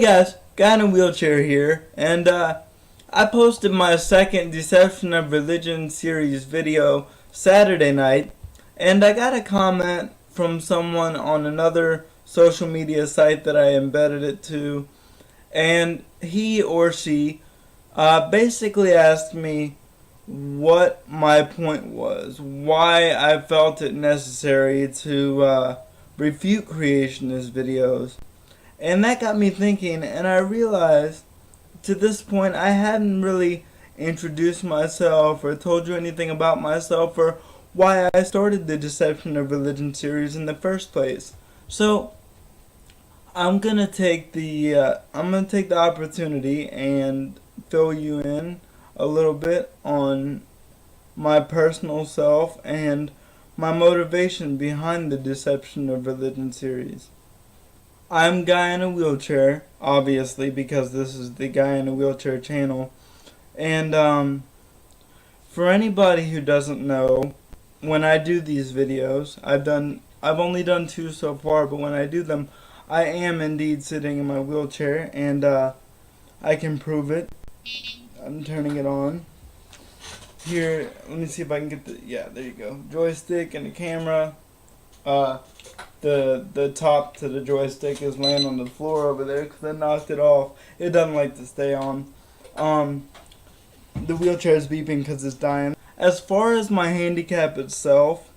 guys, guy in a wheelchair here, and I posted my second Deception of Religion series video Saturday night, and I got a comment from someone on another social media site that I embedded it to, and he or she basically asked me what my point was, why I felt it necessary to refute creationist videos. And that got me thinking, and I realized to this point I hadn't really introduced myself or told you anything about myself or why I started the Deception of Religion series in the first place. So I'm gonna take the opportunity and fill you in a little bit on my personal self and my motivation behind the Deception of Religion series. I'm Guy in a Wheelchair, obviously, because this is the Guy in a Wheelchair channel. And for anybody who doesn't know, when I do these videos, I've only done 2 so far, but when I do them, I am indeed sitting in my wheelchair, and I can prove it. I'm turning it on. Here, let me see if I can get yeah, there you go. Joystick and the camera. The top to the joystick is laying on the floor over there because I knocked it off. It doesn't like to stay on. The wheelchair is beeping because it's dying. As far as my handicap itself,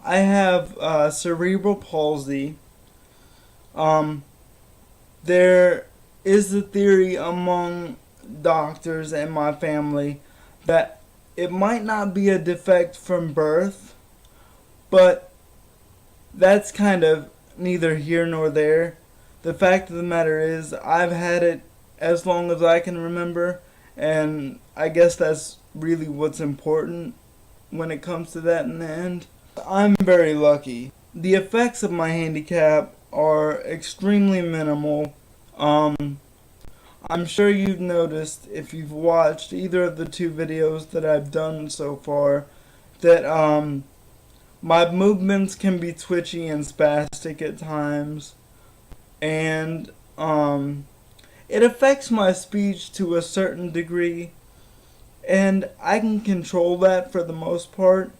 I have cerebral palsy. There is a theory among doctors and my family that it might not be a defect from birth, but that's kind of neither here nor there. The fact of the matter is, I've had it as long as I can remember, and I guess that's really what's important when it comes to that in the end. I'm very lucky. The effects of my handicap are extremely minimal. I'm sure you've noticed, if you've watched either of the 2 videos that I've done so far, that my movements can be twitchy and spastic at times, and it affects my speech to a certain degree, and I can control that for the most part.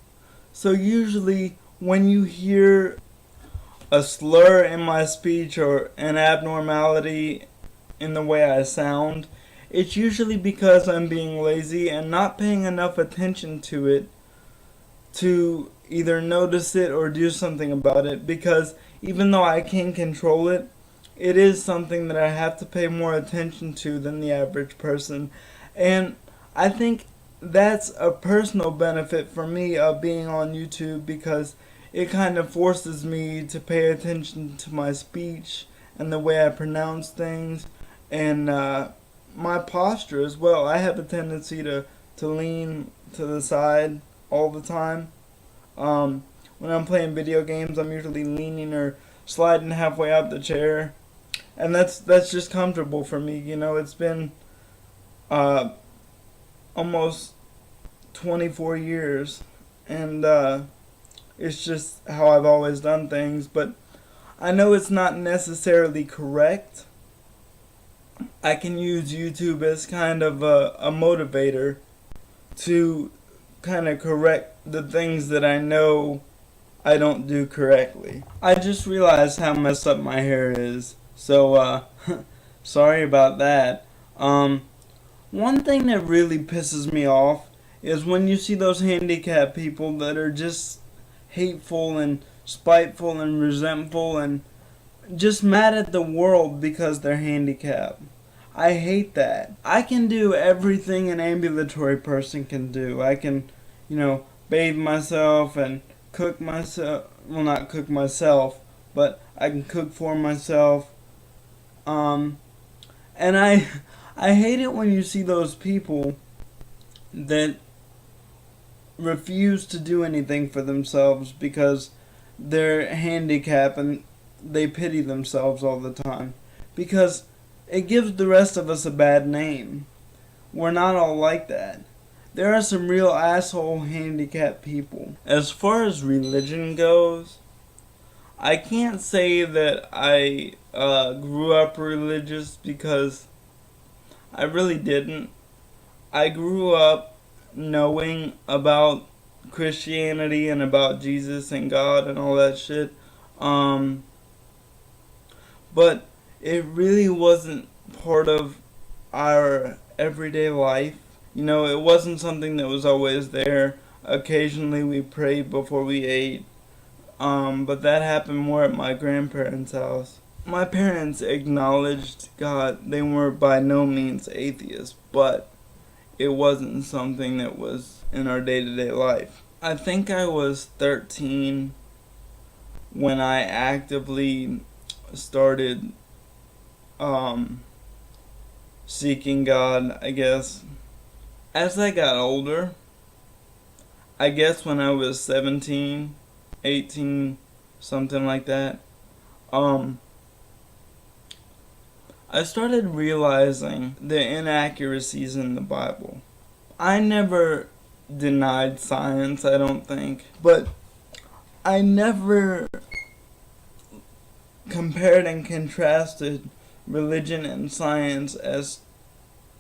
So usually when you hear a slur in my speech or an abnormality in the way I sound, it's usually because I'm being lazy and not paying enough attention to it to either notice it or do something about it, because even though I can control it, it is something that I have to pay more attention to than the average person. And I think that's a personal benefit for me of being on YouTube, because it kind of forces me to pay attention to my speech and the way I pronounce things and my posture as well. I have a tendency to lean to the side all the time. When I'm playing video games, I'm usually leaning or sliding halfway out the chair, and that's just comfortable for me. You know, it's been almost 24 years, and it's just how I've always done things. But I know it's not necessarily correct. I can use YouTube as kind of a motivator to kind of correct the things that I know I don't do correctly. I just realized how messed up my hair is, so sorry about that. One thing that really pisses me off is when you see those handicapped people that are just hateful and spiteful and resentful and just mad at the world because they're handicapped. I hate that. I can do everything an ambulatory person can do. I can, bathe myself and cook myself. Well, not cook myself, but I can cook for myself. And I hate it when you see those people that refuse to do anything for themselves because they're handicapped and they pity themselves all the time. Because it gives the rest of us a bad name. We're not all like that. There are some real asshole handicapped people. As far as religion goes, I can't say that I grew up religious because I really didn't. I grew up knowing about Christianity and about Jesus and God and all that shit. Um, but it really wasn't part of our everyday life. You know, it wasn't something that was always there. Occasionally we prayed before we ate. But that happened more at my grandparents' house. My parents acknowledged God. They were by no means atheists, but it wasn't something that was in our day-to-day life. I think I was 13 when I actively started seeking God, I guess. As I got older, I guess when I was 17, 18, something like that, I started realizing the inaccuracies in the Bible. I never denied science, I don't think, but I never compared and contrasted religion and science as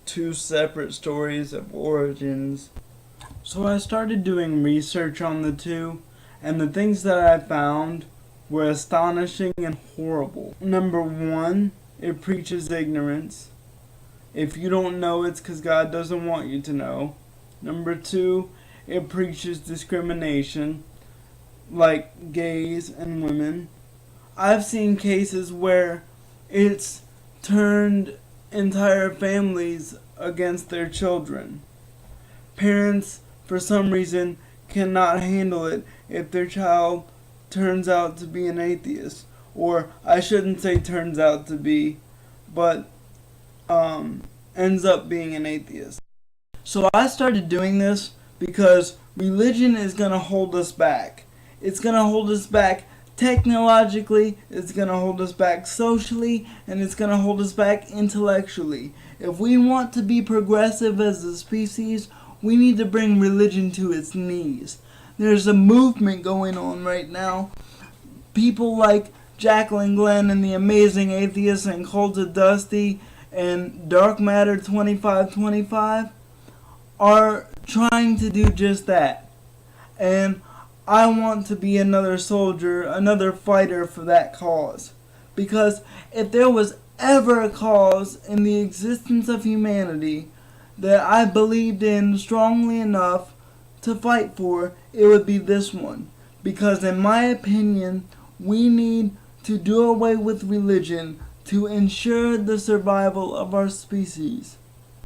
two separate stories of origins. So I started doing research on the two, and the things that I found were astonishing and horrible. Number one, it preaches ignorance. If you don't know, it's because God doesn't want you to know. Number two, it preaches discrimination, like gays and women. I've seen cases where it's turned entire families against their children. Parents, for some reason, cannot handle it if their child turns out to be an atheist. Or, I shouldn't say turns out to be, but ends up being an atheist. So I started doing this because religion is going to hold us back. It's going to hold us back technologically, it's going to hold us back socially, and it's going to hold us back intellectually. If we want to be progressive as a species, we need to bring religion to its knees. There's a movement going on right now. People like Jacqueline Glenn and the Amazing Atheists and Cult of Dusty and Dark Matter 2525 are trying to do just that. And I want to be another soldier, another fighter for that cause. Because if there was ever a cause in the existence of humanity that I believed in strongly enough to fight for, it would be this one. Because in my opinion, we need to do away with religion to ensure the survival of our species.